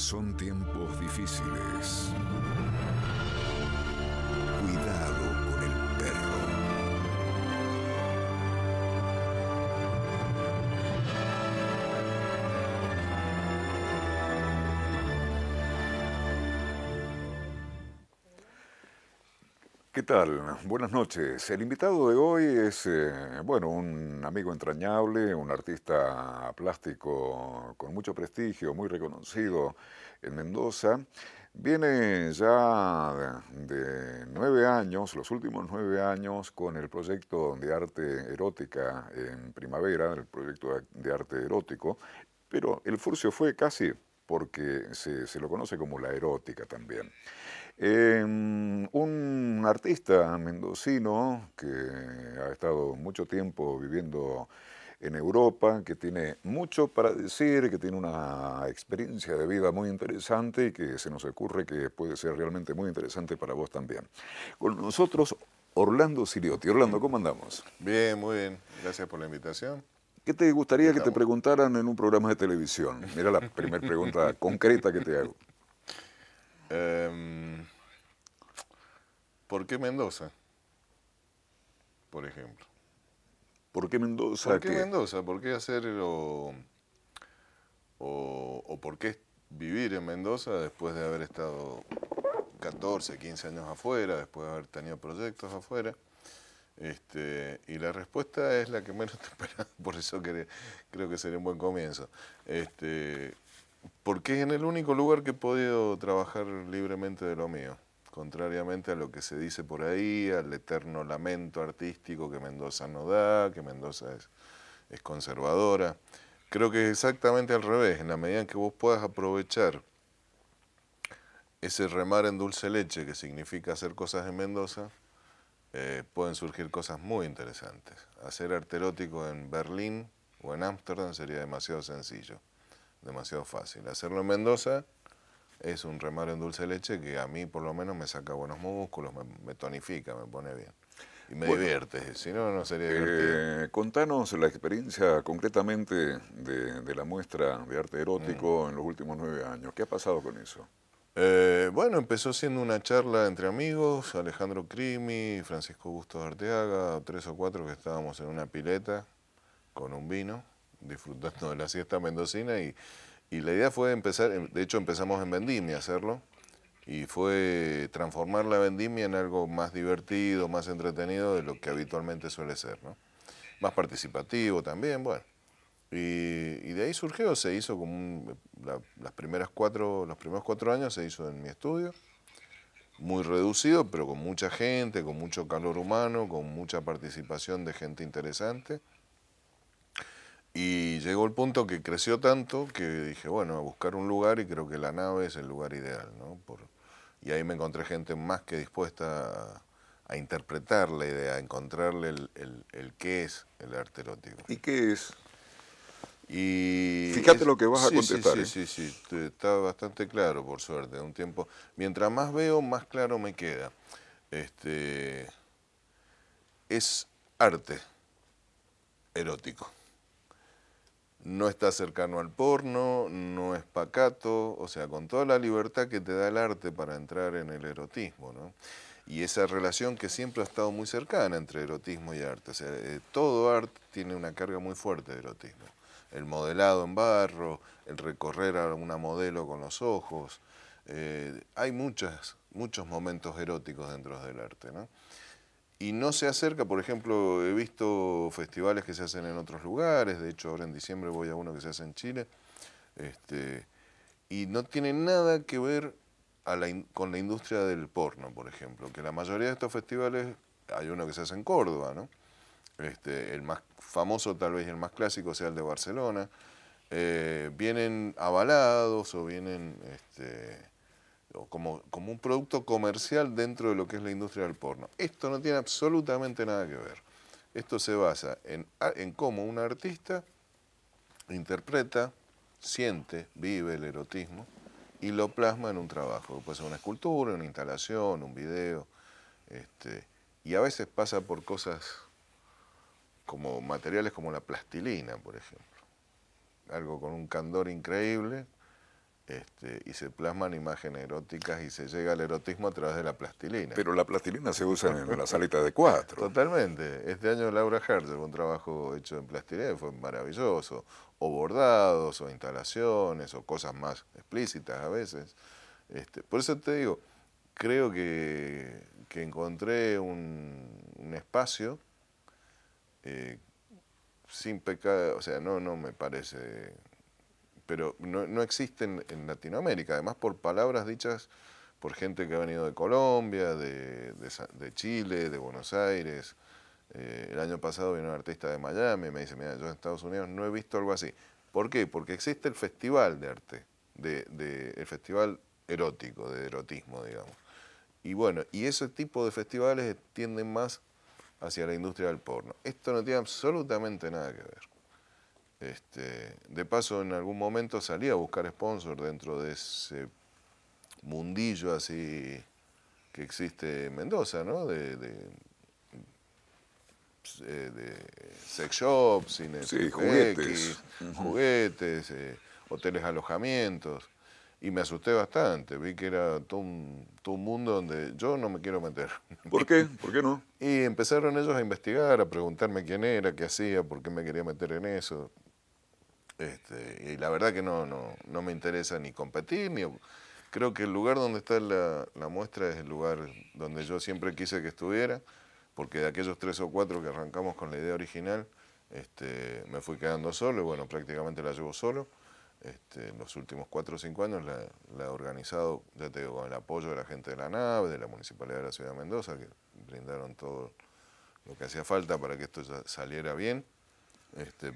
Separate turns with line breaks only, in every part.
Son tiempos difíciles. Cuidado con el perro. ¿Qué tal? Buenas noches. El invitado de hoy es, bueno, un amigo entrañable, un artista plástico con mucho prestigio, muy reconocido en Mendoza. Viene ya de 9 años, los últimos 9 años, con el proyecto de arte erótica en primavera, el proyecto de arte erótico, pero el furcio fue casi porque se lo conoce como la erótica también. Un artista mendocino que ha estado mucho tiempo viviendo en Europa, que tiene mucho para decir, que tiene una experiencia de vida muy interesante y que se nos ocurre que puede ser realmente muy interesante para vos también. Con nosotros, Orlando Siriotti. Orlando, ¿cómo andamos?
Bien, muy bien. Gracias por la invitación.
¿Qué te
Aquí
gustaría que te
estamos.
preguntaran en un programa de televisión? Mira la primera pregunta concreta que te hago.
Em, ¿Por qué Mendoza, por ejemplo?
¿Por qué
¿Por
Mendoza?
qué
¿Qué?
Mendoza? ¿Por qué hacer o por qué vivir en Mendoza después de haber estado 14, 15 años afuera, después de haber tenido proyectos afuera? Y la respuesta es la que menos te esperas, por eso creo que sería un buen comienzo. Porque es en el único lugar que he podido trabajar libremente de lo mío, contrariamente a lo que se dice por ahí, al eterno lamento artístico que Mendoza no da, que Mendoza es conservadora. Creo que es exactamente al revés, en la medida en que vos puedas aprovechar ese remar en dulce leche que significa hacer cosas en Mendoza, pueden surgir cosas muy interesantes. Hacer arte erótico en Berlín o en Ámsterdam sería demasiado sencillo, demasiado fácil. Hacerlo en Mendoza es un remar en dulce leche que a mí por lo menos me saca buenos músculos, me tonifica, me pone bien. Y me
Bueno,
divierte, si no, no sería divertido.
contanos la experiencia concretamente de la muestra de arte
Mm.
erótico en los últimos 9 años. ¿Qué ha pasado con eso?
Bueno, empezó siendo una charla entre amigos, Alejandro Crimi, Francisco Bustos Arteaga, 3 o 4 que estábamos en una pileta con un vino, disfrutando de la siesta mendocina y la idea fue empezar, de hecho empezamos en Vendimia a hacerlo, y fue transformar la vendimia en algo más divertido, más entretenido de lo que habitualmente suele ser, ¿no? Más participativo también, bueno. Y de ahí surgió, se hizo como los primeros 4 años se hizo en mi estudio, muy reducido, pero con mucha gente, con mucho calor humano, con mucha participación de gente interesante. Y llegó el punto que creció tanto que dije, bueno, a buscar un lugar y creo que la nave es el lugar ideal, ¿no? Y ahí me encontré gente más que dispuesta a interpretar la idea, a encontrarle el qué es el arte erótico.
¿Y qué es?
Y
Fíjate lo que vas a
sí, sí,
contestar,
sí,
¿eh?
sí, sí, está bastante claro, por suerte. Un tiempo, mientras más veo, más claro me queda. Este, es arte erótico. No está cercano al porno, no es pacato, o sea, con toda la libertad que te da el arte para entrar en el erotismo, ¿no? Y esa relación que siempre ha estado muy cercana entre erotismo y arte. O sea, todo arte tiene una carga muy fuerte de erotismo. El modelado en barro, el recorrer a una modelo con los ojos. Hay muchos momentos eróticos dentro del arte, ¿no? Y no se acerca, por ejemplo, he visto festivales que se hacen en otros lugares, de hecho ahora en diciembre voy a uno que se hace en Chile, y no tiene nada que ver con la industria del porno, por ejemplo, que la mayoría de estos festivales, hay uno que se hace en Córdoba, ¿no? El más famoso tal vez y el más clásico sea el de Barcelona, vienen avalados o vienen como un producto comercial dentro de lo que es la industria del porno. Esto no tiene absolutamente nada que ver. Esto se basa en cómo un artista interpreta, siente, vive el erotismo y lo plasma en un trabajo. Puede ser una escultura, una instalación, un video. Y a veces pasa por cosas como materiales como la plastilina, por ejemplo. Algo con un candor increíble, y se plasman imágenes eróticas y se llega al erotismo a través de la plastilina.
Pero la plastilina se usa en la salita de cuatro.
Totalmente. Este año Laura Herzer, un trabajo hecho en plastilina, fue maravilloso. O bordados, o instalaciones, o cosas más explícitas a veces. Por eso te digo, creo que encontré un espacio sin pecado, o sea, no me parece, pero no existe en Latinoamérica, además por palabras dichas por gente que ha venido de Colombia, de Chile, de Buenos Aires. El año pasado vino un artista de Miami y me dice, mira, yo en Estados Unidos no he visto algo así. ¿Por qué? Porque existe el festival de arte, el festival erótico, de erotismo, digamos. Y bueno, y ese tipo de festivales tienden más hacia la industria del porno. Esto no tiene absolutamente nada que ver. De paso, en algún momento salí a buscar sponsor dentro de ese mundillo así que existe en Mendoza, ¿no? De sex shops, cines
Sí,
FX,
juguetes. Ujú.
juguetes, hoteles alojamientos. Y me asusté bastante, vi que era todo un mundo donde yo no me quiero meter.
¿Por qué? ¿Por qué no?
Y empezaron ellos a investigar, a preguntarme quién era, qué hacía, por qué me quería meter en eso. Y la verdad que no me interesa ni competir, creo que el lugar donde está la muestra es el lugar donde yo siempre quise que estuviera, porque de aquellos 3 o 4 que arrancamos con la idea original, me fui quedando solo y bueno, prácticamente la llevo solo. En los últimos 4 o 5 años la he organizado, ya te digo, con el apoyo de la gente de la nave, de la Municipalidad de la Ciudad de Mendoza, que brindaron todo lo que hacía falta para que esto ya saliera bien.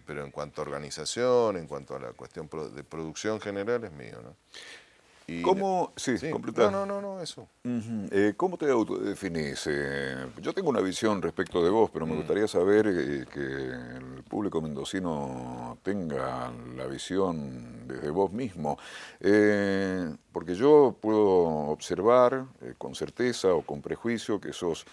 Pero en cuanto a organización, en cuanto a la cuestión de producción general, es mío, ¿no? Y
¿Cómo? Sí,
sí,
completa.
no, eso.
Ujú. ¿Cómo te autodefinís? Yo tengo una visión respecto de vos, pero me
Mm,
gustaría saber que el público mendocino tenga la visión desde vos mismo. Porque yo puedo observar con certeza o con prejuicio que sos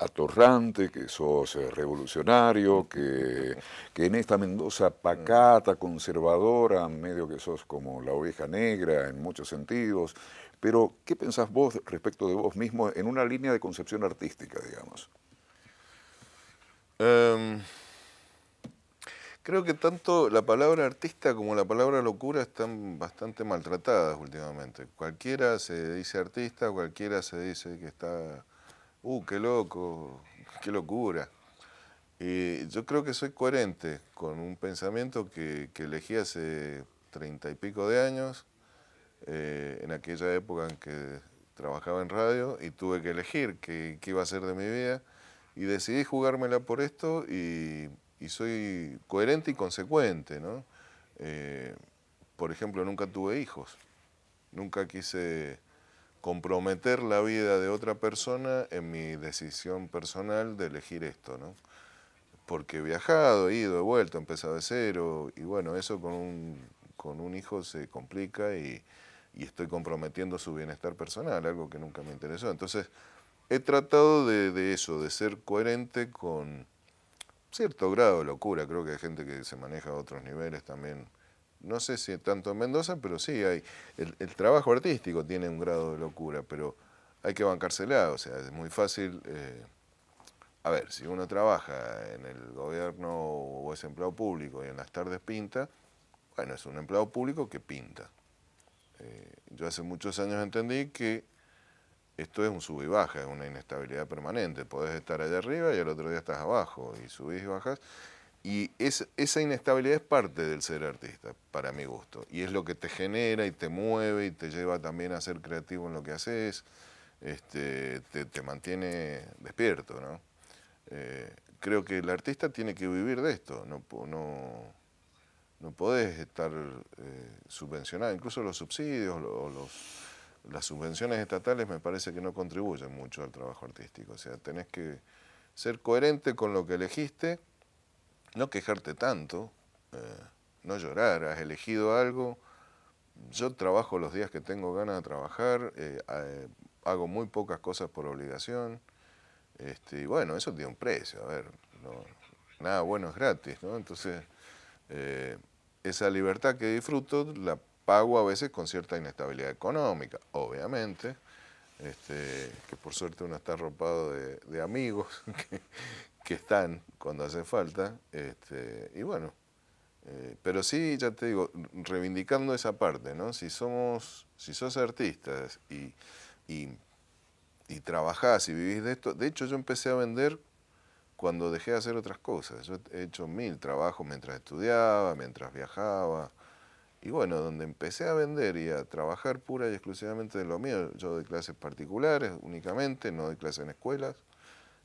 atorrante, que sos revolucionario, que en esta Mendoza
mm.
pacata, conservadora, medio que sos como la oveja negra en muchos sentidos. Pero, ¿qué pensás vos respecto de vos mismo en una línea de concepción artística, digamos?
Em, Creo que tanto la palabra artista como la palabra locura están bastante maltratadas últimamente. Cualquiera se dice artista, cualquiera se dice que está, qué loco, qué locura. Y yo creo que soy coherente con un pensamiento que elegí hace 30 y pico de años, en aquella época en que trabajaba en radio y tuve que elegir qué iba a hacer de mi vida y decidí jugármela por esto y soy coherente y consecuente, ¿no? Eh, por ejemplo, nunca tuve hijos, nunca quise comprometer la vida de otra persona en mi decisión personal de elegir esto, ¿no? Porque he viajado, he ido, he vuelto, he empezado de cero, y bueno, eso con un hijo se complica y estoy comprometiendo su bienestar personal, algo que nunca me interesó. Entonces, he tratado de eso, de ser coherente con cierto grado de locura. Creo que hay gente que se maneja a otros niveles también. No sé si tanto en Mendoza, pero sí hay. El trabajo artístico tiene un grado de locura, pero hay que bancársela. O sea, es muy fácil. A ver, si uno trabaja en el gobierno o es empleado público y en las tardes pinta, bueno, es un empleado público que pinta. Yo hace muchos años entendí que esto es un sub y baja, es una inestabilidad permanente. Podés estar allá arriba y al otro día estás abajo y subís y bajas. Y esa inestabilidad es parte del ser artista, para mi gusto. Y es lo que te genera y te mueve y te lleva también a ser creativo en lo que haces. Te mantiene despierto, ¿no? Creo que el artista tiene que vivir de esto, no podés estar subvencionado, incluso los subsidios o las subvenciones estatales me parece que no contribuyen mucho al trabajo artístico, o sea, tenés que ser coherente con lo que elegiste, no quejarte tanto, no llorar, has elegido algo, yo trabajo los días que tengo ganas de trabajar, hago muy pocas cosas por obligación, y bueno, eso tiene un precio, a ver, nada bueno es gratis, ¿no? Entonces, esa libertad que disfruto la pago a veces con cierta inestabilidad económica, obviamente, que por suerte uno está arropado de amigos que están cuando hace falta, y bueno, pero sí, ya te digo, reivindicando esa parte, ¿no? Si sos artistas y trabajás y vivís de esto, de hecho yo empecé a vender cuando dejé de hacer otras cosas. Yo he hecho 1000 trabajos mientras estudiaba, mientras viajaba. Y bueno, donde empecé a vender y a trabajar pura y exclusivamente de lo mío, yo doy clases particulares únicamente, no doy clases en escuelas.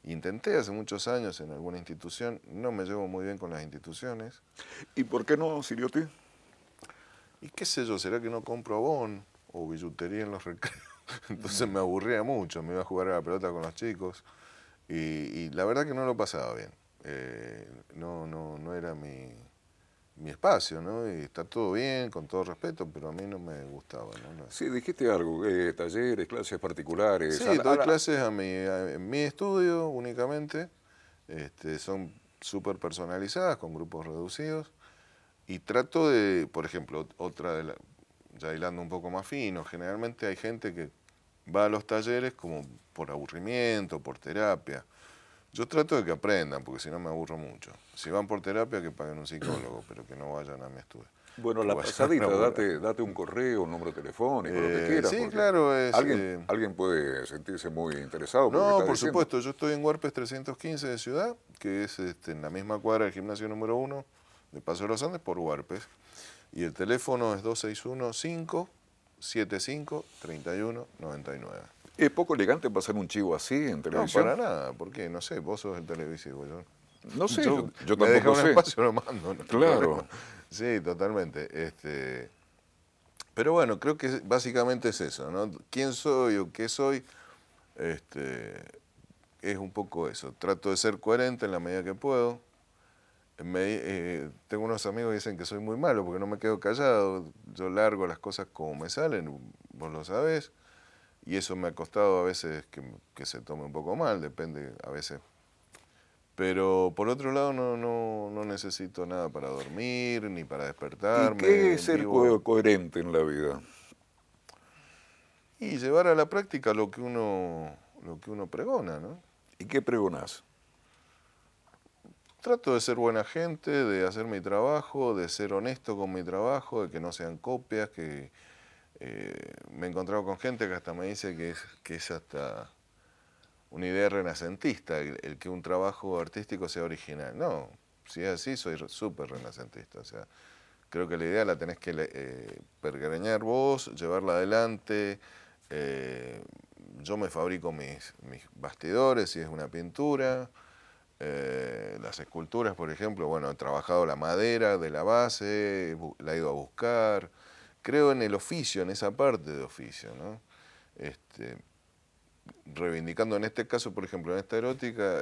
Intenté hace muchos años en alguna institución, no me llevo muy bien con las instituciones.
¿Y por qué no, Siriotti?
Y qué sé yo, ¿será que no compro abón o billutería en los recreos? Entonces me aburría mucho, me iba a jugar a la pelota con los chicos y la verdad que no lo pasaba bien. No era mi espacio, ¿no? Y está todo bien, con todo respeto, pero a mí no me gustaba, ¿no?
Sí, dijiste algo, talleres, clases particulares.
Sí, doy clases en mi estudio únicamente, son súper personalizadas, con grupos reducidos, y trato de, por ejemplo, ya hilando un poco más fino, generalmente hay gente que va a los talleres como por aburrimiento, por terapia. Yo trato de que aprendan, porque si no me aburro mucho. Si van por terapia, que paguen un psicólogo, pero que no vayan a mi estudio.
Bueno,
Que
la
vayan
pasadita,
a
date un correo, un número telefónico, lo que quieras,
sí,
porque
claro,
alguien puede sentirse muy interesado por lo que
no,
estás
por
diciendo.
supuesto, yo estoy en Huarpes 315 de Ciudad, que es en la misma cuadra del gimnasio número 1 de Paso de los Andes, por Huarpes. Y el teléfono es 261-575-3199.
¿Es poco elegante pasar un chivo así en
No,
televisión?
para nada, ¿por qué? No sé, vos sos el televisivo, yo.
No sé,
Yo
yo
me deja
tampoco
un
sé.
espacio, lo mando, no hay
Claro.
problema. Sí, totalmente. Pero bueno, creo que básicamente es eso, ¿no? ¿Quién soy o qué soy? Es un poco eso. Trato de ser coherente en la medida que puedo. Tengo unos amigos que dicen que soy muy malo porque no me quedo callado. Yo largo las cosas como me salen, vos lo sabés. Y eso me ha costado a veces que se tome un poco mal, depende a veces. Pero por otro lado no necesito nada para dormir, ni para
¿Y qué
despertarme.
es ser
Vivo
coherente en la vida?
y llevar a la práctica lo que uno pregona, ¿no?
¿Y qué pregonás?
Trato de ser buena gente, de hacer mi trabajo, de ser honesto con mi trabajo, de que no sean copias, que me he encontrado con gente que hasta me dice que es hasta una idea renacentista, el que un trabajo artístico sea original. No, si es así, soy súper renacentista. O sea, creo que la idea la tenés que pergeñar vos, llevarla adelante. Yo me fabrico mis bastidores, si es una pintura. Las esculturas, por ejemplo, bueno, he trabajado la madera de la base, la he ido a buscar. Creo en el oficio, en esa parte de oficio, ¿no? Reivindicando en este caso, por ejemplo, en esta erótica,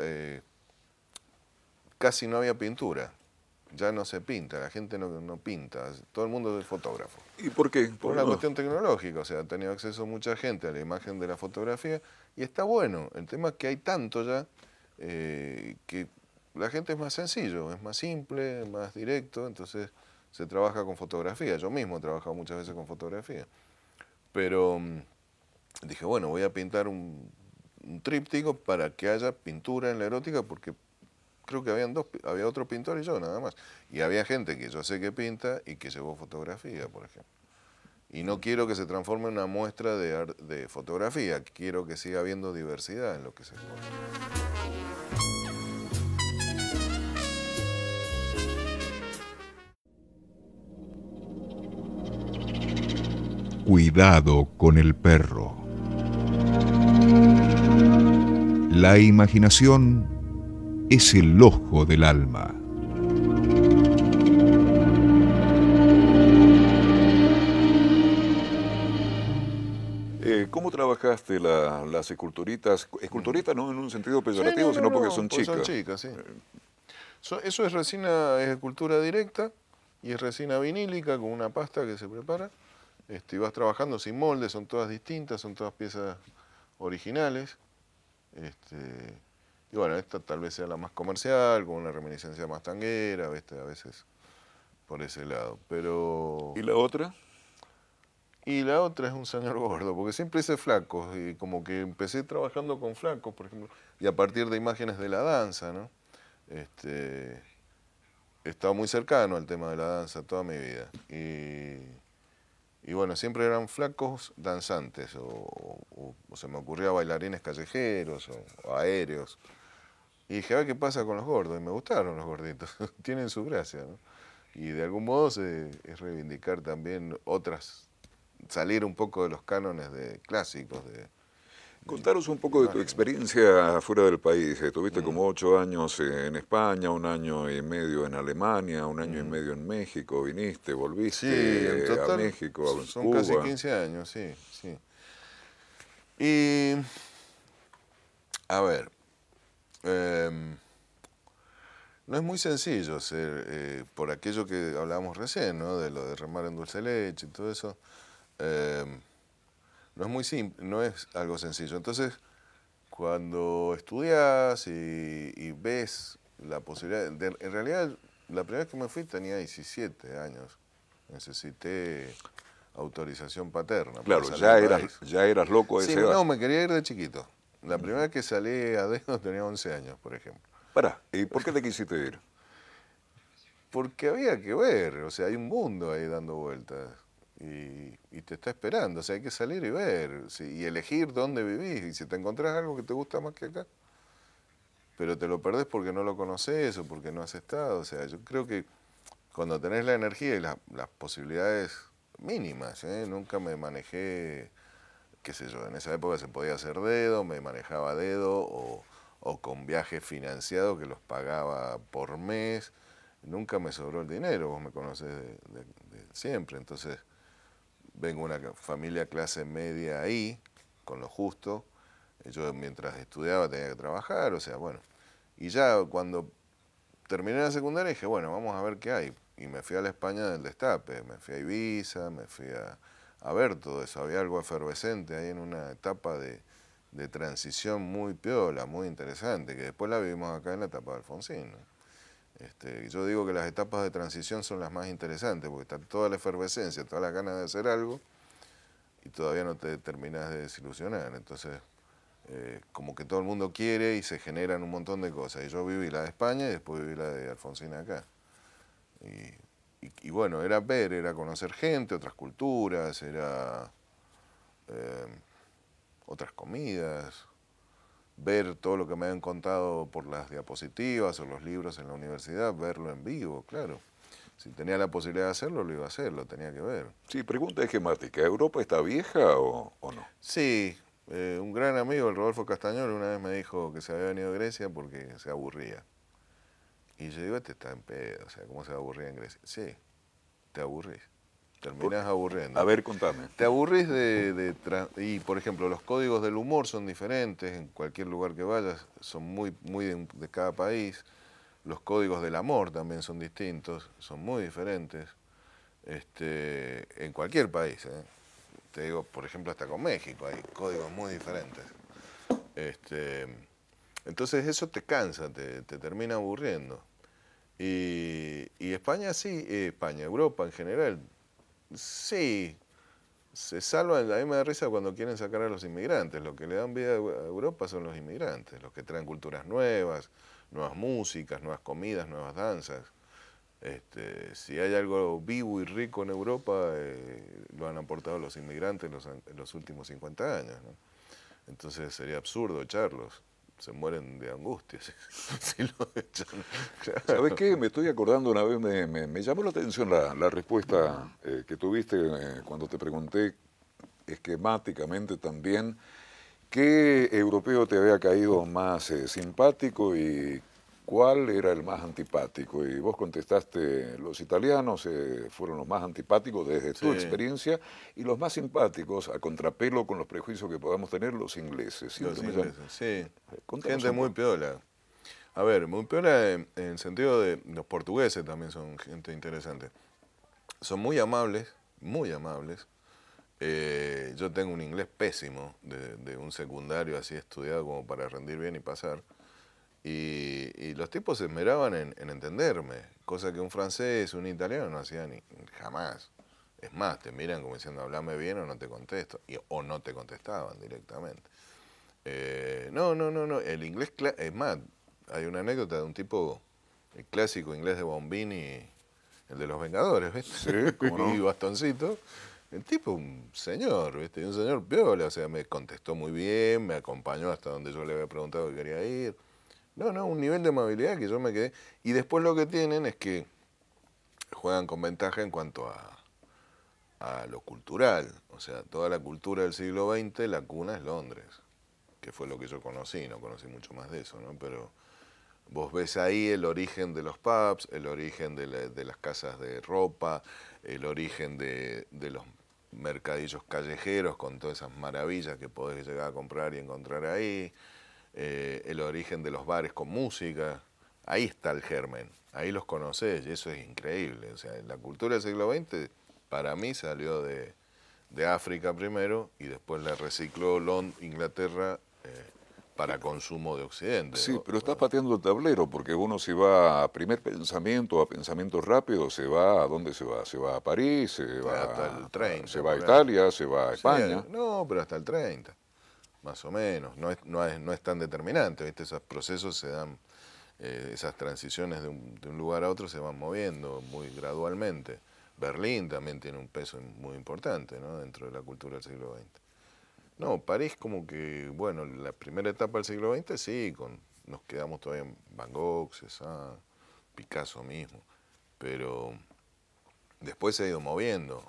casi no había pintura. Ya no se pinta, la gente no pinta, todo el mundo es fotógrafo.
¿Y por qué?
Por una cuestión tecnológica, o sea, ha tenido acceso mucha gente a la imagen de la fotografía y está bueno. El tema es que hay tanto ya que la gente es más sencillo, es más simple, más directo, entonces se trabaja con fotografía. Yo mismo he trabajado muchas veces con fotografía. Pero dije, bueno, voy a pintar un tríptico para que haya pintura en la erótica porque creo que había otro pintor y yo nada más. Y había gente que yo sé que pinta y que llevó fotografía, por ejemplo. Y no quiero que se transforme en una muestra de fotografía, quiero que siga habiendo diversidad en lo que se expone.
Cuidado con el perro. La imaginación es el ojo del alma.
¿Cómo trabajaste las esculturitas? Esculturitas no en un sentido
Sí,
peyorativo, sino porque son
pues
chicas.
son chicas, sí. Eso es resina, es escultura directa y es resina vinílica con una pasta que se prepara. Y vas trabajando sin molde, son todas distintas, son todas piezas originales. Y bueno, esta tal vez sea la más comercial, con una reminiscencia más tanguera, ¿viste? A veces por ese lado. Pero
¿Y la otra?
Y la otra es un señor gordo, porque siempre hice flacos, y como que empecé trabajando con flacos, por ejemplo, y a partir de imágenes de la danza, ¿no? Este, he estado muy cercano al tema de la danza toda mi vida. Y bueno, siempre eran flacos danzantes, o se me ocurría bailarines callejeros, o aéreos. Y dije, a ver qué pasa con los gordos, y me gustaron los gorditos, tienen su gracia, ¿no? Y de algún modo es reivindicar también otras, salir un poco de los cánones clásicos
Contaros un
de
poco de tu
imagen.
experiencia fuera del país. Tuviste
Mm,
como 8 años en España, 1 año y medio en Alemania, 1 año y medio
mm.
en México. Viniste,
Sí, en
volviste a
total
México, a
son casi
Cuba.
15 años, sí, sí. Y, a ver, em, no es muy sencillo ser, por aquello que hablábamos recién, ¿no? De lo de remar en dulce leche y todo eso. em, no es muy simple, no es algo sencillo. Entonces, cuando estudias y ves la posibilidad, en realidad la primera vez que me fui tenía 17 años, necesité autorización paterna para
Claro,
salir del país.
ya eras loco a
Sí,
esa edad.
no, me quería ir de chiquito. La primera vez que salí a dedo tenía 11 años, por ejemplo.
Pará, ¿y por qué te quisiste ir?
Porque había que ver, o sea, hay un mundo ahí dando vueltas y te está esperando, o sea, hay que salir y ver y elegir dónde vivís. Y si te encontrás algo que te gusta más que acá, pero te lo perdés porque no lo conoces o porque no has estado, o sea, yo creo que cuando tenés la energía y las posibilidades mínimas, ¿eh? Nunca me manejé, qué sé yo, en esa época se podía hacer dedo, me manejaba dedo o con viajes financiados que los pagaba por mes. Nunca me sobró el dinero, vos me conocés de siempre, entonces vengo de una familia clase media ahí, con lo justo. Yo mientras estudiaba tenía que trabajar, o sea, bueno. Y ya cuando terminé la secundaria dije, bueno, vamos a ver qué hay. Y me fui a la España del Destape, me fui a Ibiza, me fui a ver todo eso. Había algo efervescente ahí en una etapa de transición muy piola, muy interesante, que después la vivimos acá en la etapa de Alfonsín, ¿no? Yo digo que las etapas de transición son las más interesantes, porque está toda la efervescencia, todas las ganas de hacer algo, y todavía no te terminas de desilusionar. Entonces, como que todo el mundo quiere y se generan un montón de cosas. Y yo viví la de España y después viví la de Alfonsín acá. Y bueno, era ver, era conocer gente, otras culturas, era eh, otras comidas, ver todo lo que me habían contado por las diapositivas o los libros en la universidad, verlo en vivo, claro. Si tenía la posibilidad de hacerlo, lo iba a hacer, lo tenía que ver.
Sí, pregunta esquemática. ¿Europa está vieja o no?
Sí, un gran amigo, el Rodolfo Castañol, una vez me dijo que se había venido a Grecia porque se aburría. Y yo digo, este está en pedo, o sea, ¿cómo se va a aburrir en Grecia? Sí, te aburrís,
Por-
terminás
A
aburriéndote.
ver, contame.
Te aburrís y por ejemplo, los códigos del humor son diferentes en cualquier lugar que vayas, son muy de cada país. Los códigos del amor también son distintos, son muy diferentes, en cualquier país, ¿eh? Te digo, por ejemplo, hasta con México hay códigos muy diferentes. Este, entonces eso te cansa, te termina aburriendo. Y España sí, España, Europa en general, sí, se salvan. A mí me da risa cuando quieren sacar a los inmigrantes. Lo que le dan vida a Europa son los inmigrantes, los que traen culturas nuevas, nuevas músicas, nuevas comidas, nuevas danzas. Si hay algo vivo y rico en Europa, lo han aportado los inmigrantes en los últimos 50 años, ¿no? Entonces sería absurdo echarlos. Se mueren de angustia si lo echan.
¿Sabes
Claro.
qué? Me estoy acordando una vez, me llamó la atención la respuesta que tuviste cuando te pregunté esquemáticamente también qué europeo te había caído más simpático y cuál era el más antipático. Y vos contestaste, los italianos fueron los más antipáticos desde tu
Sí,
experiencia y los más simpáticos, a contrapelo con los prejuicios que podamos tener, los ingleses.
los
Siempre me llaman.
ingleses, sí.
Contanos
Gente
un
muy
poco.
piola. A ver, muy piola en el sentido de los portugueses también son gente interesante. Son muy amables, muy amables. Yo tengo un inglés pésimo, de un secundario así estudiado como para rendir bien y pasar. Y los tipos se esmeraban en entenderme, cosa que un francés, un italiano no hacían jamás. Es más, te miran como diciendo, hablame bien o no te contesto. O no te contestaban directamente. No. El inglés, es más, hay una anécdota de un tipo, el clásico inglés de Bombini, el de los Vengadores, ¿viste?
Sí, ¿cómo no?
Y Bastoncito. El tipo, un señor, ¿viste? Un señor piola, o sea, me contestó muy bien, me acompañó hasta donde yo le había preguntado que quería ir. No, un nivel de amabilidad que yo me quedé. Y después lo que tienen es que juegan con ventaja en cuanto a lo cultural. O sea, toda la cultura del siglo XX, la cuna es Londres, que fue lo que yo conocí, no conocí mucho más de eso, ¿no? Pero vos ves ahí el origen de los pubs, el origen de las casas de ropa, el origen de los mercadillos callejeros con todas esas maravillas que podés llegar a comprar y encontrar ahí, el origen de los bares con música. Ahí está el germen, ahí los conocés y eso es increíble. O sea, la cultura del siglo XX para mí salió de África primero y después la recicló Inglaterra para consumo de Occidente.
Sí, pero estás pateando el tablero, porque uno si va a primer pensamiento, a pensamiento rápido, se va, ¿a dónde se va? Se va a París, se va
hasta el 30,
se va a Italia, se va a España.
Sí, no, pero hasta el 30, más o menos. No es tan determinante, ¿viste? Esos procesos se dan, esas transiciones de un lugar a otro se van moviendo muy gradualmente. Berlín también tiene un peso muy importante, ¿no? Dentro de la cultura del siglo XX. No, París como que, bueno, la primera etapa del siglo XX sí, nos quedamos todavía en Van Gogh, Cézanne, Picasso mismo, pero después se ha ido moviendo,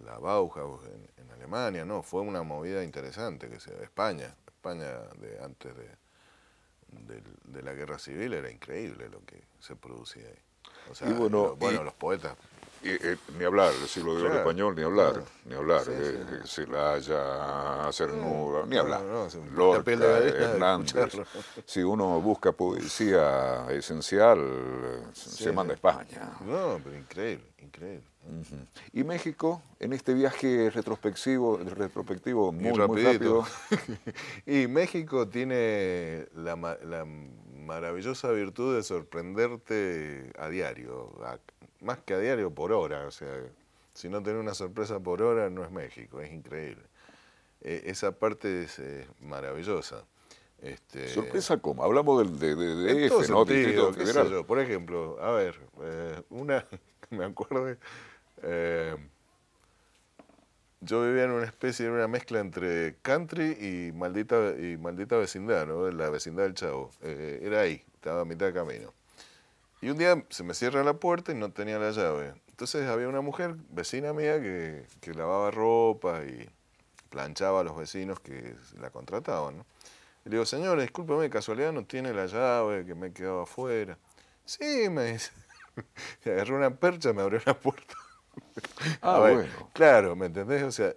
la Bauhaus en Alemania, ¿no? Fue una movida interesante, que España de antes de la guerra civil era increíble lo que se producía ahí. O sea,
Y bueno,
los poetas.
Ni hablar, el siglo de oro
Claro,
español, ni hablar,
claro.
ni hablar.
Sí, sí.
Celaya, Cernuda, ni hablar.
Se me pone la
Lorca,
piel de gallina de
Hernández.
escucharlo.
Si uno busca poesía esencial, se manda a España.
No, pero increíble.
Y México, en este viaje retrospectivo muy
rapidito.
rápido.
Y México tiene la maravillosa virtud de sorprenderte a diario, más que a diario, por hora. O sea, si no tenés una sorpresa por hora, no es México, es increíble. Esa parte es maravillosa.
¿Sorpresa cómo? Hablamos de
En todo
DF, ¿no?
sentido,
Distrito
qué sé
Federal.
yo. Por ejemplo, a ver, una, me acuerdo, yo vivía en una especie, en una mezcla entre country y maldita vecindad, ¿no? La vecindad del Chavo. Era ahí, estaba a mitad de camino. Y un día se me cierra la puerta y no tenía la llave. Entonces había una mujer, vecina mía, que lavaba ropa y planchaba a los vecinos que la contrataban, ¿no? Y le digo, señora, discúlpeme, de casualidad no tiene la llave, que me he quedado afuera. Sí, me dice. Y agarré una percha, me abrió la puerta.
Ah,
Ver,
bueno.
claro, ¿me entendés? O sea,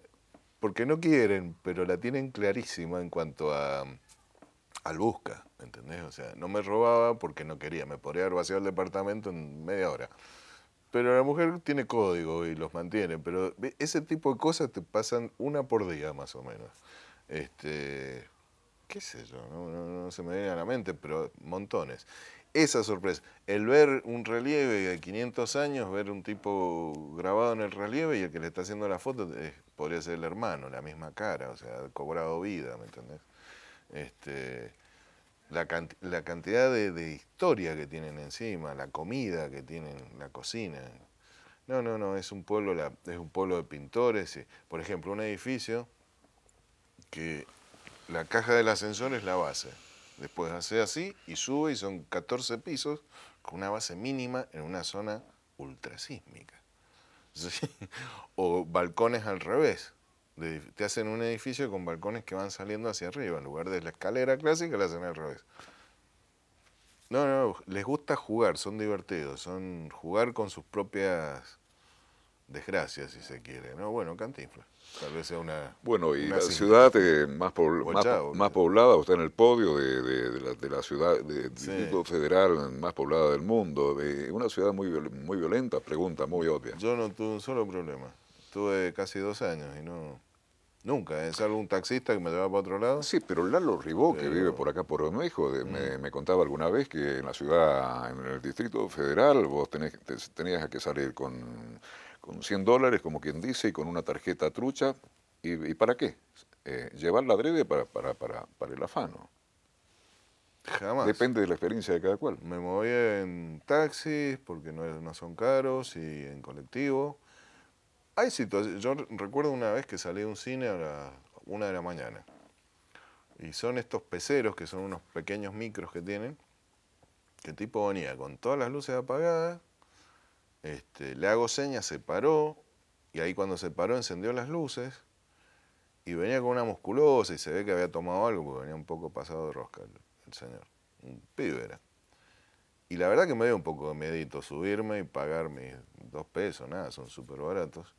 porque no quieren, pero la tienen clarísima en cuanto al busca, ¿me entendés? O sea, no me robaba porque no quería, me podría haber vaciado el departamento en media hora. Pero la mujer tiene código y los mantiene, pero ese tipo de cosas te pasan una por día más o menos. Qué sé yo, no se me viene a la mente, pero montones. Esa sorpresa, el ver un relieve de 500 años, ver un tipo grabado en el relieve y el que le está haciendo la foto podría ser el hermano, la misma cara, o sea, ha cobrado vida, ¿me entendés? La cantidad de historia que tienen encima, la comida que tienen, la cocina. No, es un pueblo de pintores. Por ejemplo, un edificio que la caja del ascensor es la base. Después hace así y sube y son 14 pisos con una base mínima en una zona ultrasísmica. ¿Sí? O balcones al revés. Te hacen un edificio con balcones que van saliendo hacia arriba. En lugar de la escalera clásica, la hacen al revés. No, les gusta jugar, son divertidos. Son jugar con sus propias desgracias, si se quiere, ¿no? Bueno, Cantinflas. Tal vez sea una...
Bueno, y
una
la ciudad más
Bochao,
poblada, está en el podio de la ciudad, del
Sí.
Distrito Federal más poblada del mundo, de una ciudad muy violenta, pregunta muy obvia.
Yo no tuve un solo problema. Tuve casi 2 años y nunca. Es algún taxista que me llevaba para otro lado.
Sí, pero Lalo Ribó, que
Pero-
vive por acá por Bermejo, me contaba alguna vez que en la ciudad, en el Distrito Federal, vos tenías que salir con con $100, como quien dice, y con una tarjeta trucha. ¿Y para qué? Llevar la adrede para el afano.
Jamás.
Depende de la experiencia de cada cual.
Me moví en taxis porque no son caros y en colectivo. Hay situaciones. Yo recuerdo una vez que salí de un cine a la 1 de la mañana. Y son estos peceros, que son unos pequeños micros que tienen, que el tipo venía con todas las luces apagadas, le hago señas, se paró, y ahí cuando se paró encendió las luces, y venía con una musculosa, y se ve que había tomado algo, porque venía un poco pasado de rosca el señor. Un pibe era. Y la verdad que me dio un poco de miedito subirme y pagar mis $2, nada, son súper baratos.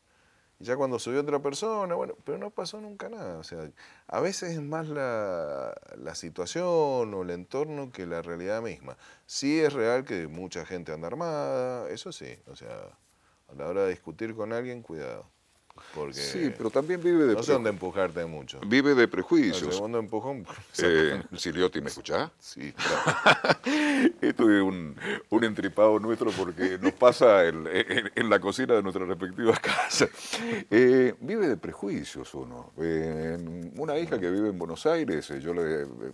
Y ya cuando subió otra persona, bueno, pero no pasó nunca nada. O sea, a veces es más la situación o el entorno que la realidad misma. Sí es real que mucha gente anda armada, eso sí. O sea, a la hora de discutir con alguien, cuidado. Porque
Sí, pero también vive de
no son de empujarte mucho.
Vive de
El
prejuicios.
segundo empujón...
Siliotti, ¿me escuchás?
Sí, claro.
Esto es un entripado nuestro porque nos pasa en la cocina de nuestras respectivas casas. Vive de prejuicios uno. Una hija que vive en Buenos Aires,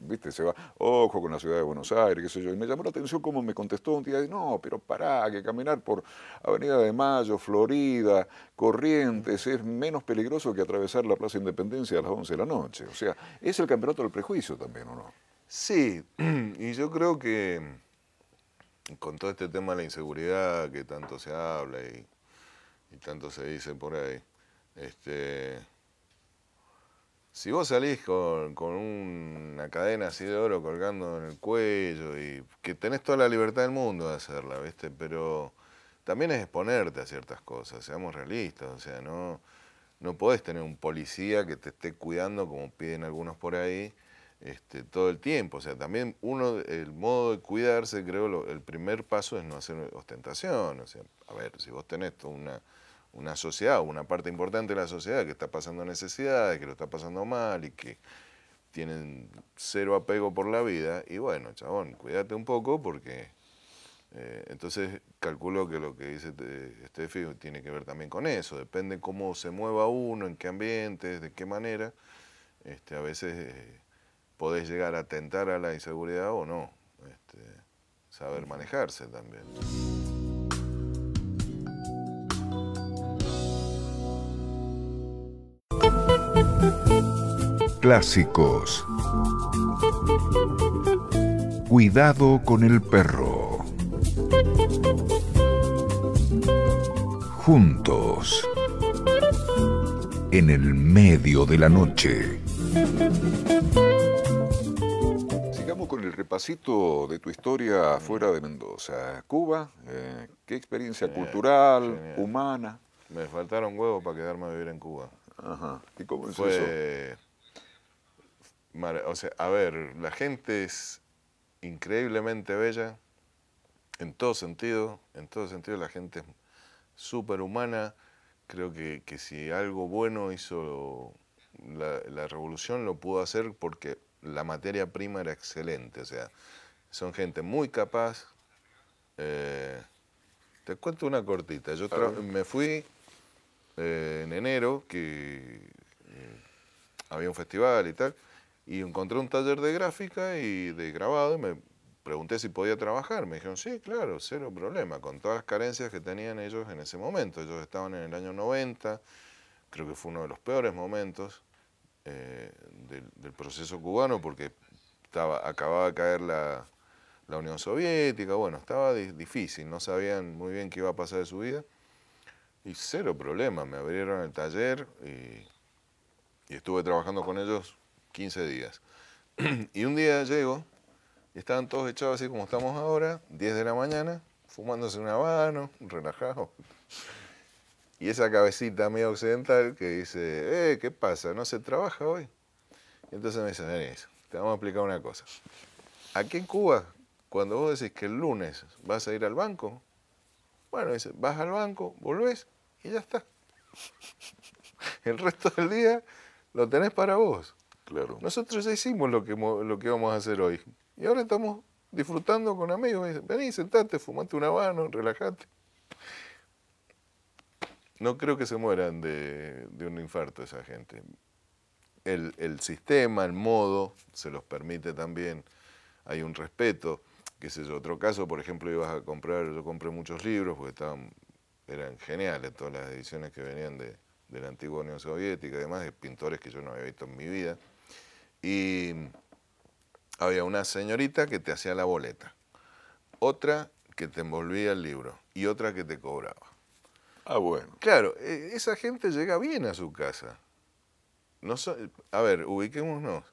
viste, se va, ojo con la ciudad de Buenos Aires, qué sé yo, y me llamó la atención cómo me contestó un día, no, pero pará, que caminar por Avenida de Mayo, Florida, Corrientes, es menos peligroso que atravesar la Plaza Independencia a las 11 de la noche. O sea, es el campeonato del prejuicio también, ¿o no?
Sí, y yo creo que con todo este tema de la inseguridad que tanto se habla y tanto se dice por ahí, si vos salís con una cadena así de oro colgando en el cuello y que tenés toda la libertad del mundo de hacerla, ¿viste? Pero también es exponerte a ciertas cosas, seamos realistas, o sea, no podés tener un policía que te esté cuidando, como piden algunos por ahí, todo el tiempo. O sea, también el modo de cuidarse, creo, el primer paso es no hacer ostentación. O sea, a ver, si vos tenés toda una sociedad, una parte importante de la sociedad que está pasando necesidades, que lo está pasando mal y que tienen cero apego por la vida, y bueno, chabón, cuídate un poco porque... entonces calculo que lo que dice Steffi tiene que ver también con eso, depende cómo se mueva uno, en qué ambiente, de qué manera, a veces podés llegar a tentar a la inseguridad o no, saber manejarse también.
Clásicos. Cuidado con el perro. Juntos. En el medio de la noche.
Sigamos con el repasito de tu historia fuera de Mendoza. Cuba, ¿qué experiencia cultural,
genial.
humana?
Me faltaron huevos para quedarme a vivir en Cuba.
Ajá. ¿Y cómo es eso?
O sea, a ver, la gente es increíblemente bella, en todo sentido la gente es súper humana. Creo que si algo bueno hizo la revolución, lo pudo hacer porque la materia prima era excelente. O sea, son gente muy capaz. Te cuento una cortita. Yo me fui en enero, que había un festival y tal, y encontré un taller de gráfica y de grabado, y me pregunté si podía trabajar. Me dijeron, sí, claro, cero problema, con todas las carencias que tenían ellos en ese momento. Ellos estaban en el año 90, creo que fue uno de los peores momentos del proceso cubano, porque acababa de caer la Unión Soviética, bueno, estaba difícil, no sabían muy bien qué iba a pasar de su vida. Y cero problema, me abrieron el taller y estuve trabajando con ellos 15 días. Y un día llego y estaban todos echados así como estamos ahora, 10 de la mañana, fumándose un habano, relajados. Y esa cabecita medio occidental que dice, ¿qué pasa? ¿No se trabaja hoy? Y entonces me dicen, vení, te vamos a explicar una cosa. Aquí en Cuba, cuando vos decís que el lunes vas a ir al banco, bueno, dice, vas al banco, volvés y ya está. El resto del día lo tenés para vos.
Claro.
Nosotros ya hicimos lo que vamos a hacer hoy. Y ahora estamos disfrutando con amigos. Me dicen, vení, sentate, fumate un habano, relajate. No creo que se mueran de un infarto esa gente. El sistema, el modo, se los permite también. Hay un respeto, qué sé yo. Otro caso, por ejemplo, ibas a comprar, yo compré muchos libros porque eran geniales todas las ediciones que venían de la antigua Unión Soviética y demás, de pintores que yo no había visto en mi vida. Y había una señorita que te hacía la boleta, otra que te envolvía el libro y otra que te cobraba.
Ah, bueno.
Claro, esa gente llega bien a su casa. A ver, ubiquémonos.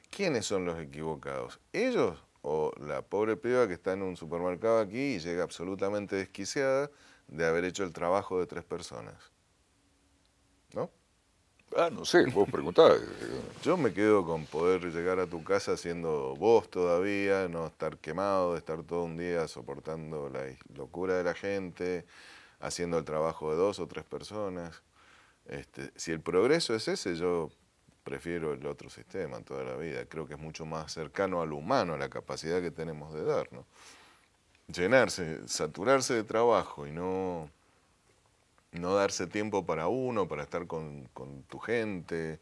¿Quiénes son los equivocados? ¿Ellos o la pobre piba que está en un supermercado aquí y llega absolutamente desquiciada de haber hecho el trabajo de 3 personas? ¿No?
Ah, no sé, vos preguntás.
Yo me quedo con poder llegar a tu casa siendo vos todavía, no estar quemado, de estar todo un día soportando la locura de la gente, haciendo el trabajo de 2 o 3 personas. Si el progreso es ese, yo prefiero el otro sistema toda la vida. Creo que es mucho más cercano al humano, a la capacidad que tenemos de dar, ¿no? Llenarse, saturarse de trabajo y no darse tiempo para uno, para estar con tu gente,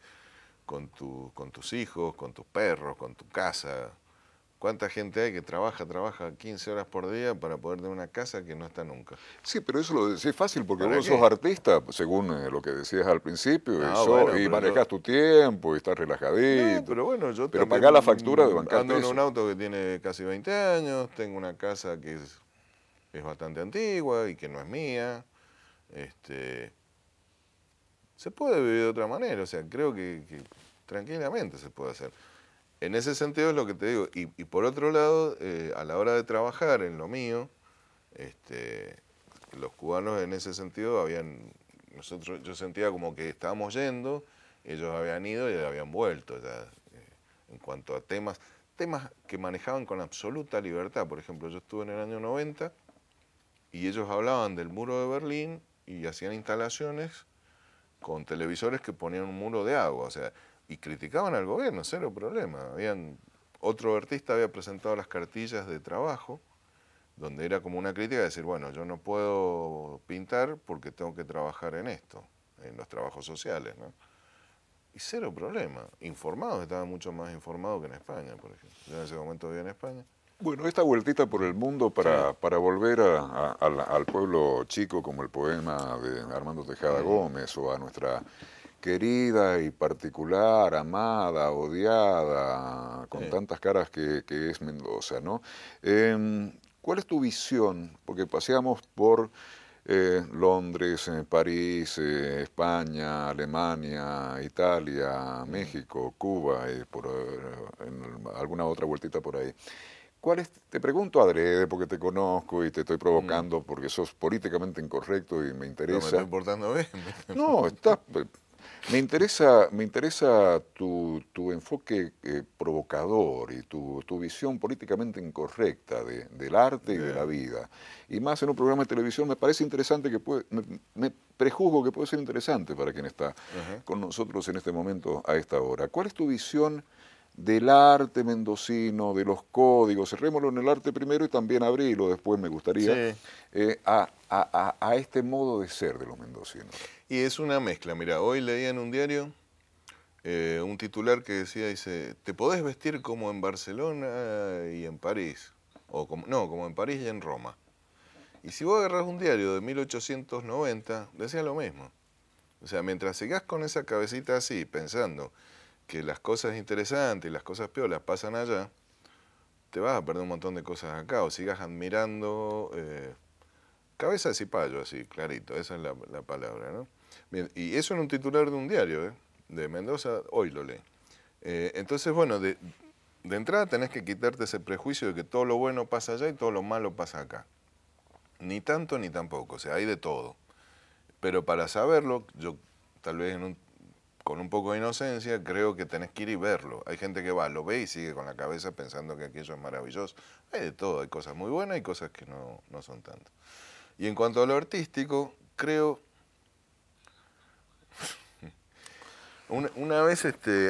con tus hijos, con tus perros, con tu casa. ¿Cuánta gente hay que trabaja 15 horas por día para poder tener una casa que no está nunca?
Sí, pero eso lo decís fácil porque
¿Para
vos
qué?
sos artista, según lo que decías al principio,
No, bueno,
y
pero
manejás tu tiempo y estás
No,
relajadito.
pero bueno, yo
Pero
también
pagás la factura de bancarte
ando en
eso.
un auto que tiene casi 20 años, tengo una casa que es bastante antigua y que no es mía. Se puede vivir de otra manera, o sea, creo que tranquilamente se puede hacer. En ese sentido es lo que te digo. Y por otro lado, a la hora de trabajar en lo mío, los cubanos en ese sentido yo sentía como que estábamos yendo, ellos habían ido y habían vuelto ya, en cuanto a temas que manejaban con absoluta libertad. Por ejemplo, yo estuve en el año 90 y ellos hablaban del muro de Berlín y hacían instalaciones con televisores que ponían un muro de agua, o sea, y criticaban al gobierno, cero problema. Otro artista había presentado las cartillas de trabajo, donde era como una crítica de decir, bueno, yo no puedo pintar porque tengo que trabajar en esto, en los trabajos sociales, ¿no? Y cero problema. Informados, estaban mucho más informados que en España, por ejemplo. Yo en ese momento vivía en España.
Bueno, esta vueltita por el mundo para volver al pueblo chico, como el poema de Armando Tejada Gómez, o a nuestra querida y particular, amada, odiada, con tantas caras que es Mendoza, ¿no? ¿Cuál es tu visión? Porque paseamos por Londres, París, España, Alemania, Italia, México, Cuba, y alguna otra vueltita por ahí. Te pregunto adrede porque te conozco y te estoy provocando porque sos políticamente incorrecto y me
No, me
interesa.
estoy portando bien.
No, me interesa tu enfoque provocador y tu visión políticamente incorrecta del arte y de la vida. Y más en un programa de televisión me parece interesante me prejuzgo que puede ser interesante para quien está con nosotros en este momento a esta hora. ¿Cuál es tu visión del arte mendocino, de los códigos? Cerrémoslo en el arte primero y también abrirlo después, me gustaría, a este modo de ser de los mendocinos.
Y es una mezcla. Mira, hoy leía en un diario un titular que dice, ¿te podés vestir como en Barcelona y en París? Como en París y en Roma. Y si vos agarrás un diario de 1890, decía lo mismo. O sea, mientras sigas con esa cabecita así, pensando que las cosas interesantes y las cosas piolas pasan allá, te vas a perder un montón de cosas acá, o sigas admirando cabeza de cipallo, así, clarito, esa es la palabra, ¿no? Bien, y eso en un titular de un diario, de Mendoza, hoy lo leí. Entonces, bueno, de entrada tenés que quitarte ese prejuicio de que todo lo bueno pasa allá y todo lo malo pasa acá. Ni tanto ni tampoco, o sea, hay de todo. Pero para saberlo, yo tal vez con un poco de inocencia, creo que tenés que ir y verlo. Hay gente que lo ve y sigue con la cabeza pensando que aquello es maravilloso. Hay de todo, hay cosas muy buenas y cosas que no son tanto. Y en cuanto a lo artístico, creo... Una vez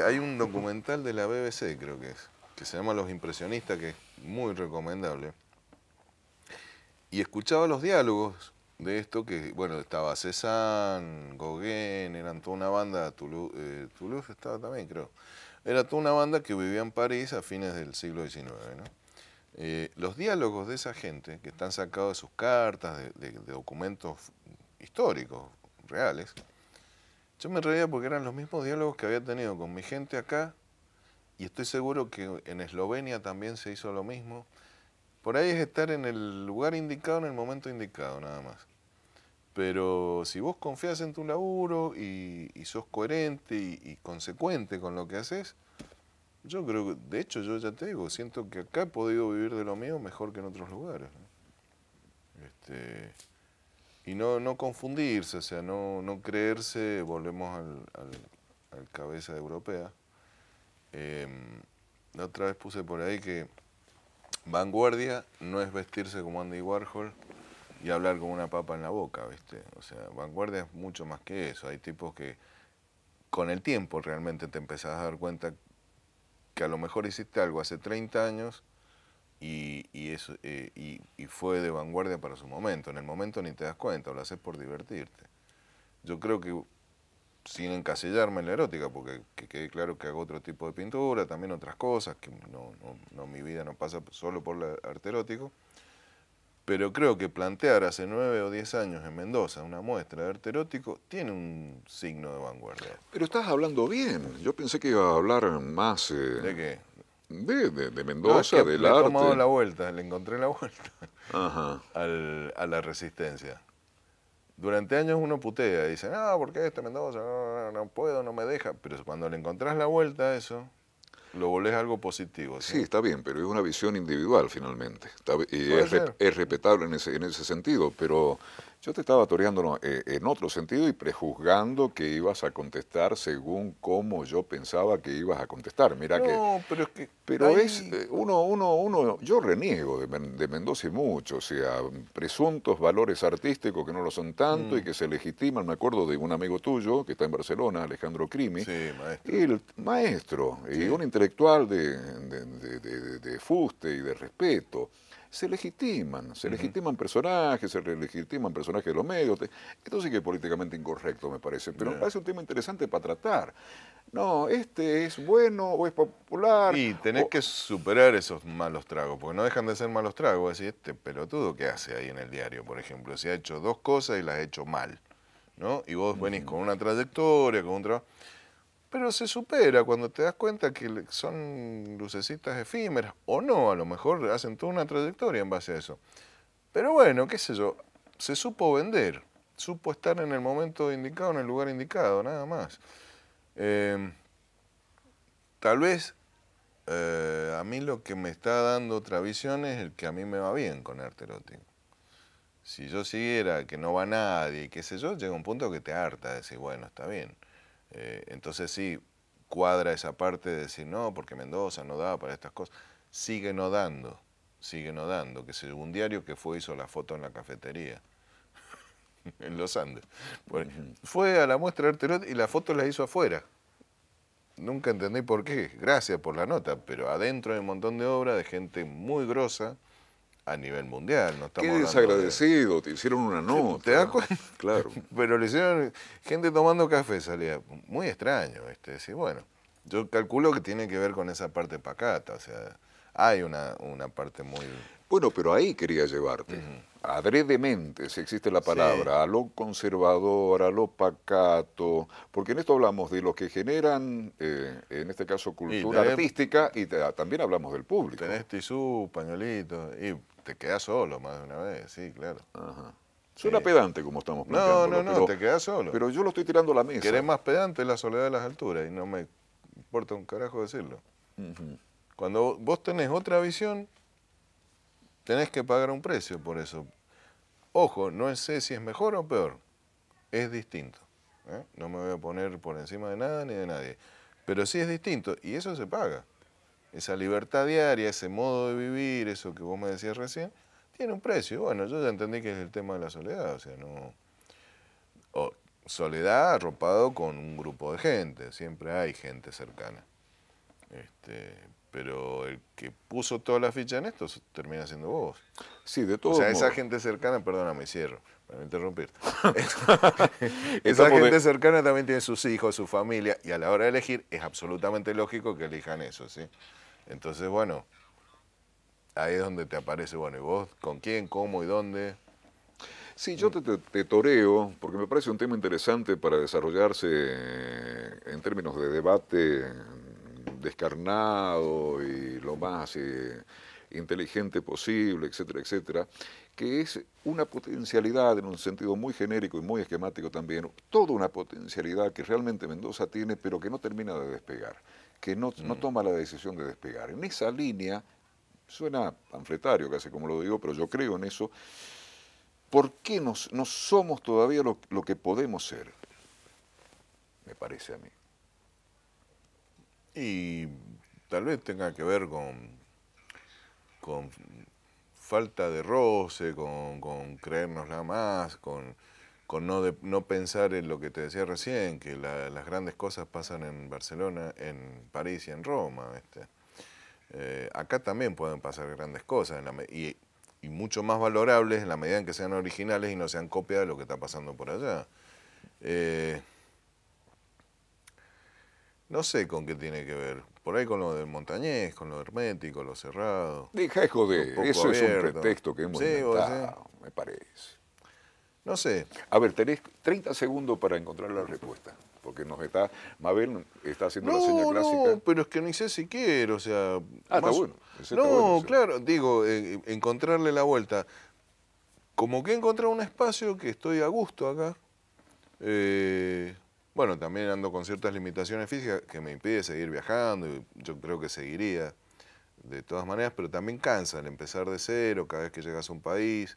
hay un documental de la BBC, creo que se llama Los Impresionistas, que es muy recomendable. Y escuchaba los diálogos de esto que, bueno, estaba Cézanne, Gauguin, eran toda una banda, Toulouse estaba también, creo. Era toda una banda que vivía en París a fines del siglo XIX, ¿no? Los diálogos de esa gente, que están sacados de sus cartas, de documentos históricos, reales, yo me reía porque eran los mismos diálogos que había tenido con mi gente acá, y estoy seguro que en Eslovenia también se hizo lo mismo. Por ahí es estar en el lugar indicado, en el momento indicado, nada más. Pero si vos confías en tu laburo y sos coherente y consecuente con lo que haces, yo creo que, de hecho, yo ya te digo, siento que acá he podido vivir de lo mío mejor que en otros lugares, ¿no? Y no confundirse, o sea, no creerse, volvemos al cabeza europea. La otra vez puse por ahí que vanguardia no es vestirse como Andy Warhol y hablar con una papa en la boca, ¿viste? O sea, vanguardia es mucho más que eso. Hay tipos que con el tiempo realmente te empezás a dar cuenta que a lo mejor hiciste algo hace 30 años eso, y fue de vanguardia para su momento. En el momento ni te das cuenta, lo haces por divertirte. Yo creo que, sin encasillarme en la erótica, porque que quede claro que hago otro tipo de pintura, también otras cosas, que mi vida no pasa solo por el arte erótico, pero creo que plantear hace 9 o 10 años en Mendoza una muestra de arte erótico tiene un signo de vanguardia.
Pero estás hablando bien. Yo pensé que iba a hablar más
¿De qué?
de
No, es
Mendoza,
que
del
le he tomado
arte.
la vuelta, le encontré la vuelta
Ajá.
a la resistencia. Durante años uno putea y dice, no, ¿por qué Mendoza? No puedo, no me deja. Pero cuando le encontrás la vuelta a eso, lo volvés algo positivo, ¿sí?
Sí, está bien, pero es una visión individual finalmente. Y
Puede ser.
es respetable en ese sentido, pero yo te estaba toreando, ¿no? En otro sentido y prejuzgando que ibas a contestar según cómo yo pensaba que ibas a contestar. Mira que...
No, pero es que
Pero es, yo reniego de Mendoza y mucho, o sea, presuntos valores artísticos que no lo son tanto y que se legitiman. Me acuerdo de un amigo tuyo que está en Barcelona, Alejandro Crimi,
Sí, maestro.
el maestro y
Sí.
un intelectual de fuste y de respeto. Se legitiman personajes, se legitiman personajes de los medios. Esto sí que es políticamente incorrecto, me parece, pero me parece un tema interesante para tratar. No, este es bueno o es popular.
Y tenés que superar esos malos tragos, porque no dejan de ser malos tragos. Así, este pelotudo, ¿qué hace ahí en el diario, por ejemplo? Si ha hecho 2 cosas y las ha hecho mal, ¿no? Y vos venís con una trayectoria, con un trabajo... Pero se supera cuando te das cuenta que son lucecitas efímeras, o no, a lo mejor hacen toda una trayectoria en base a eso. Pero bueno, qué sé yo, se supo vender, supo estar en el momento indicado, en el lugar indicado, nada más. Tal vez a mí lo que me está dando otra visión es el que a mí me va bien con arte erótico. Si yo siguiera que no va nadie, qué sé yo, llega un punto que te harta, decir, bueno, está bien. Entonces sí, cuadra esa parte de decir, no, porque Mendoza no da para estas cosas. Sigue no dando, que es un diario que hizo la foto en la cafetería, en los Andes. Bueno, fue a la muestra de arte erótico y la foto la hizo afuera. Nunca entendí por qué, gracias por la nota, pero adentro hay un montón de obras de gente muy grosa a nivel mundial. No estamos
Qué
hablando
desagradecido, te hicieron una nota.
¿Te das cuenta?
Claro.
Pero le hicieron gente tomando café, salía muy extraño. Decir, bueno, yo calculo que tiene que ver con esa parte pacata, o sea, hay una parte muy...
Bueno, pero ahí quería llevarte. Adredemente, si existe la palabra, a lo conservador, a lo pacato, porque en esto hablamos de los que generan, en este caso, cultura artística, y también hablamos del público.
Tenés tisú, pañuelito, y te quedás solo más de una vez, sí, claro.
Ajá. Suena pedante como estamos planteándolo.
No, te quedás solo.
Pero yo lo estoy tirando a la mesa.
Querés más pedante la soledad de las alturas, y no me importa un carajo decirlo. Cuando vos tenés otra visión, tenés que pagar un precio por eso. Ojo, no sé si es mejor o peor, es distinto. No me voy a poner por encima de nada ni de nadie. Pero sí es distinto, y eso se paga. Esa libertad diaria, ese modo de vivir, eso que vos me decías recién, tiene un precio. Bueno, yo ya entendí que es el tema de la soledad, o sea, no... soledad arropado con un grupo de gente, siempre hay gente cercana. Pero el que puso toda la ficha en esto termina siendo vos.
Sí, de todo
O sea,
modo.
esa gente cercana, perdóname, cierro. para interrumpir. Esa
Estamos
gente
de-
cercana también tiene sus hijos, su familia, y a la hora de elegir es absolutamente lógico que elijan eso, ¿sí? Entonces, bueno, ahí es donde te aparece, bueno, ¿y vos con quién, cómo y dónde?
Sí, yo te toreo, porque me parece un tema interesante para desarrollarse en términos de debate descarnado y lo más inteligente posible, etcétera, etcétera, que es una potencialidad en un sentido muy genérico y muy esquemático también, toda una potencialidad que realmente Mendoza tiene, pero que no termina de despegar, que no toma la decisión de despegar. En esa línea, suena panfletario casi como lo digo, pero yo creo en eso. ¿Por qué no somos todavía lo que podemos ser? Me parece a mí.
Y tal vez tenga que ver con falta de roce, con creérnosla más, con no pensar en lo que te decía recién, que las grandes cosas pasan en Barcelona, en París y en Roma. ¿Viste? Acá también pueden pasar grandes cosas y mucho más valorables en la medida en que sean originales y no sean copia de lo que está pasando por allá. No sé con qué tiene que ver. Por ahí con lo del montañés, con lo hermético, lo cerrado,
Deja de
lo
joder,
poco
eso es un
abierto.
pretexto que hemos
Sí, vos decís.
inventado, me parece.
No sé.
A ver, tenés 30 segundos para encontrar la respuesta, porque Mabel está haciendo la seña clásica.
No, pero es que ni sé si quiero, o sea...
Ah, está
más-
bueno, ese está bueno,
No,
sí.
claro, digo, encontrarle la vuelta. Como que he encontrado un espacio que estoy a gusto acá. Bueno, también ando con ciertas limitaciones físicas que me impide seguir viajando, y yo creo que seguiría de todas maneras, pero también cansa el empezar de cero cada vez que llegas a un país.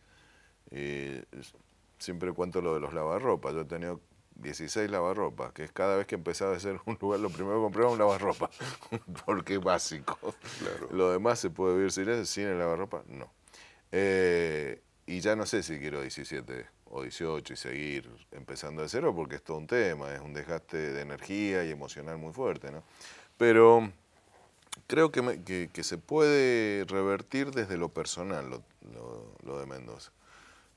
Siempre cuento lo de los lavarropas. Yo he tenido 16 lavarropas, que es cada vez que empezaba a hacer un lugar, lo primero que compraba un lavarropa, porque es básico.
Claro.
Lo demás se puede vivir sin el lavarropa, no. Y ya no sé si quiero 17 o 18 y seguir empezando de cero, porque es todo un tema, es un desgaste de energía y emocional muy fuerte, ¿no? Pero creo que se puede revertir desde lo personal lo de Mendoza.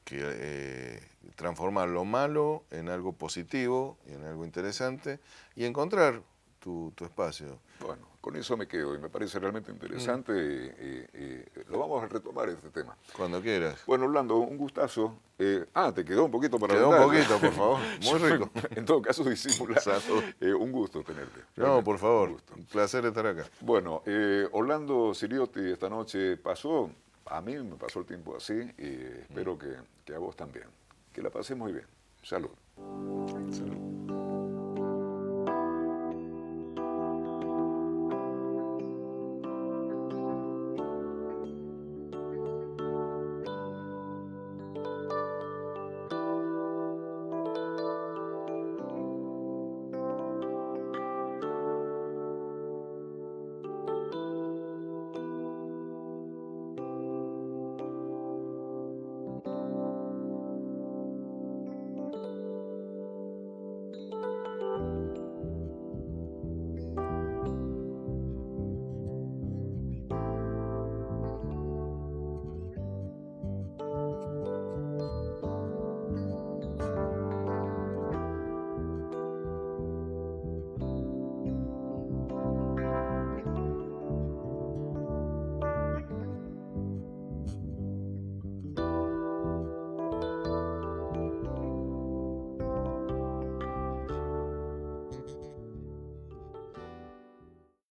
Que transformar lo malo en algo positivo y en algo interesante y encontrar tu espacio.
Bueno, con eso me quedo y me parece realmente interesante y lo vamos a retomar este tema.
Cuando quieras.
Bueno, Orlando, un gustazo. Te quedó un poquito para
Quedó un
brindar.
poquito, por favor. Muy rico.
En todo caso, disimula.
Salud.
Un gusto tenerte.
No,
realmente,
por favor.
Un gusto.
Un placer estar acá.
Bueno, Orlando Siriotti esta noche pasó, a mí me pasó el tiempo así y espero que a vos también. Que la pasé muy bien. Salud.
Salud.